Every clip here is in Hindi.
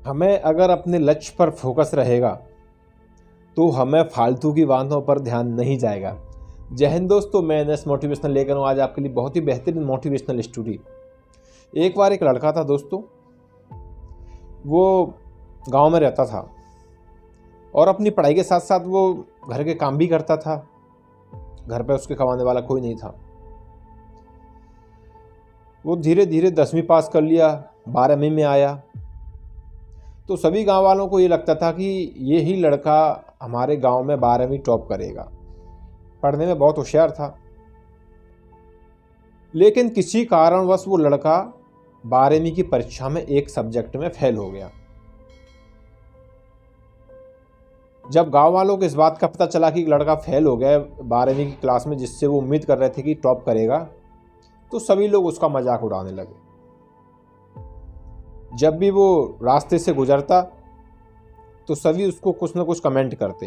हमें अगर अपने लक्ष्य पर फोकस रहेगा तो हमें फालतू की बातों पर ध्यान नहीं जाएगा। जय हिंद दोस्तों, मैं एनएस मोटिवेशनल लेकर हूँ आज आपके लिए बहुत ही बेहतरीन मोटिवेशनल स्टोरी। एक बार एक लड़का था दोस्तों, वो गांव में रहता था और अपनी पढ़ाई के साथ साथ वो घर के काम भी करता था। घर पे उसके कमाने वाला कोई नहीं था। वो धीरे धीरे 10वीं पास कर लिया, 12वीं में आया तो सभी गांव वालों को ये लगता था कि ये ही लड़का हमारे गांव में 12वीं टॉप करेगा। पढ़ने में बहुत होशियार था, लेकिन किसी कारणवश वो लड़का 12वीं की परीक्षा में एक सब्जेक्ट में फेल हो गया। जब गांव वालों को इस बात का पता चला कि लड़का फेल हो गया 12वीं की क्लास में, जिससे वो उम्मीद कर रहे थे कि टॉप करेगा, तो सभी लोग उसका मजाक उड़ाने लगे। जब भी वो रास्ते से गुजरता तो सभी उसको कुछ न कुछ कमेंट करते।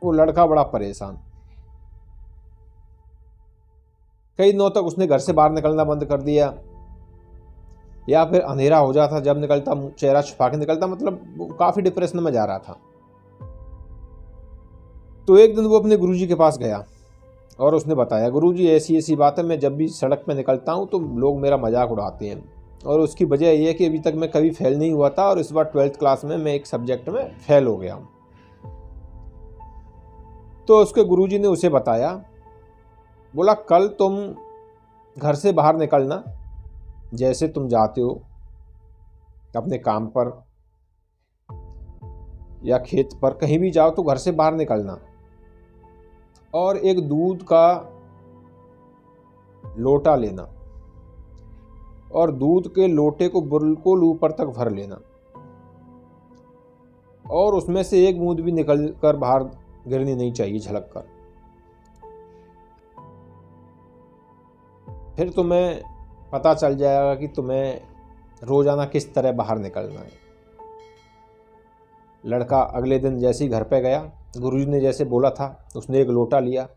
वो लड़का बड़ा परेशान। कई दिनों तक उसने घर से बाहर निकलना बंद कर दिया, या फिर अंधेरा हो जाता, जब निकलता चेहरा छुपा के निकलता, मतलब वो काफी डिप्रेशन में जा रहा था। तो एक दिन वो अपने गुरुजी के पास गया और उसने बताया, गुरुजी ऐसी ऐसी बात है, मैं जब भी सड़क पे निकलता हूँ तो लोग मेरा मजाक उड़ाते हैं, और उसकी वजह यह है कि अभी तक मैं कभी फेल नहीं हुआ था और इस बार 12th क्लास में मैं एक सब्जेक्ट में फेल हो गया हूँ। तो उसके गुरुजी ने उसे बताया, बोला कल तुम घर से बाहर निकलना, जैसे तुम जाते हो अपने काम पर या खेत पर, कहीं भी जाओ तो घर से बाहर निकलना और एक दूध का लोटा लेना और दूध के लोटे को बिल्कुल ऊपर तक भर लेना और उसमें से एक बूंद भी निकल कर बाहर गिरनी नहीं चाहिए झलक कर। फिर तुम्हें पता चल जाएगा कि तुम्हें रोजाना किस तरह बाहर निकलना है। लड़का अगले दिन जैसे ही घर पे गया, गुरुजी ने जैसे बोला था, उसने एक लोटा लिया,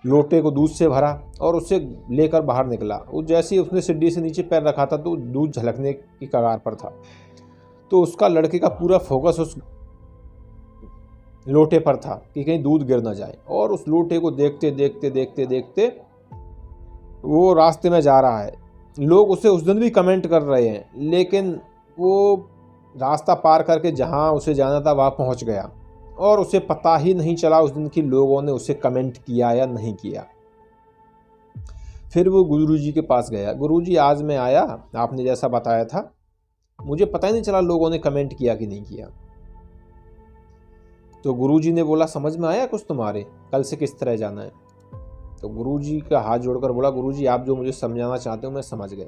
लोटे को दूध से भरा और उसे लेकर बाहर निकला। वो जैसे ही उसने सीढ़ी से नीचे पैर रखा था तो दूध झलकने की कगार पर था। तो उसका लड़के का पूरा फोकस उस लोटे पर था कि कहीं दूध गिर ना जाए, और उस लोटे को देखते देखते देखते देखते वो रास्ते में जा रहा है। लोग उसे उस दिन भी कमेंट कर रहे हैं, लेकिन वो रास्ता पार करके जहाँ उसे जाना था वहाँ पहुँच गया और उसे पता ही नहीं चला उस दिन की लोगों ने उसे कमेंट किया या नहीं किया। फिर वो गुरुजी के पास गया, गुरुजी आज मैं आया, आपने जैसा बताया था, मुझे पता ही नहीं चला लोगों ने कमेंट किया कि नहीं किया। तो गुरुजी ने बोला, समझ में आया कुछ तुम्हारे, कल से किस तरह जाना है? तो गुरुजी का हाथ जोड़कर बोला, गुरुजी आप जो मुझे समझाना चाहते हो मैं समझ गया।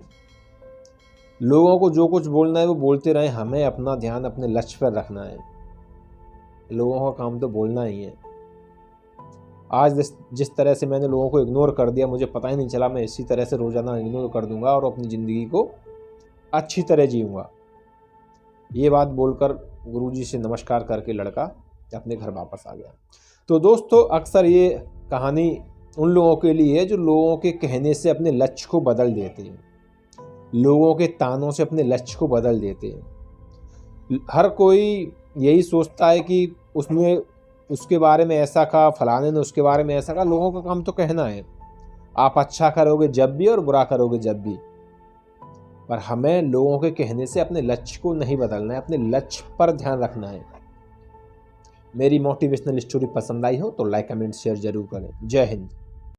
लोगों को जो कुछ बोलना है वो बोलते रहे, हमें अपना ध्यान अपने लक्ष्य पर रखना है। लोगों का काम तो बोलना ही है। आज जिस तरह से मैंने लोगों को इग्नोर कर दिया, मुझे पता ही नहीं चला, मैं इसी तरह से रोजाना इग्नोर कर दूंगा और अपनी ज़िंदगी को अच्छी तरह जीऊँगा। ये बात बोलकर गुरुजी से नमस्कार करके लड़का अपने घर वापस आ गया। तो दोस्तों, अक्सर ये कहानी उन लोगों के लिए है जो लोगों के कहने से अपने लक्ष्य को बदल देते हैं, लोगों के तानों से अपने लक्ष्य को बदल देते हैं। हर कोई यही सोचता है कि उसने उसके बारे में ऐसा कहा, फलाने ने उसके बारे में ऐसा कहा। लोगों का काम तो कहना है, आप अच्छा करोगे जब भी और बुरा करोगे जब भी, पर हमें लोगों के कहने से अपने लक्ष्य को नहीं बदलना है, अपने लक्ष्य पर ध्यान रखना है। मेरी मोटिवेशनल स्टोरी पसंद आई हो तो लाइक कमेंट शेयर जरूर करें। जय हिंद।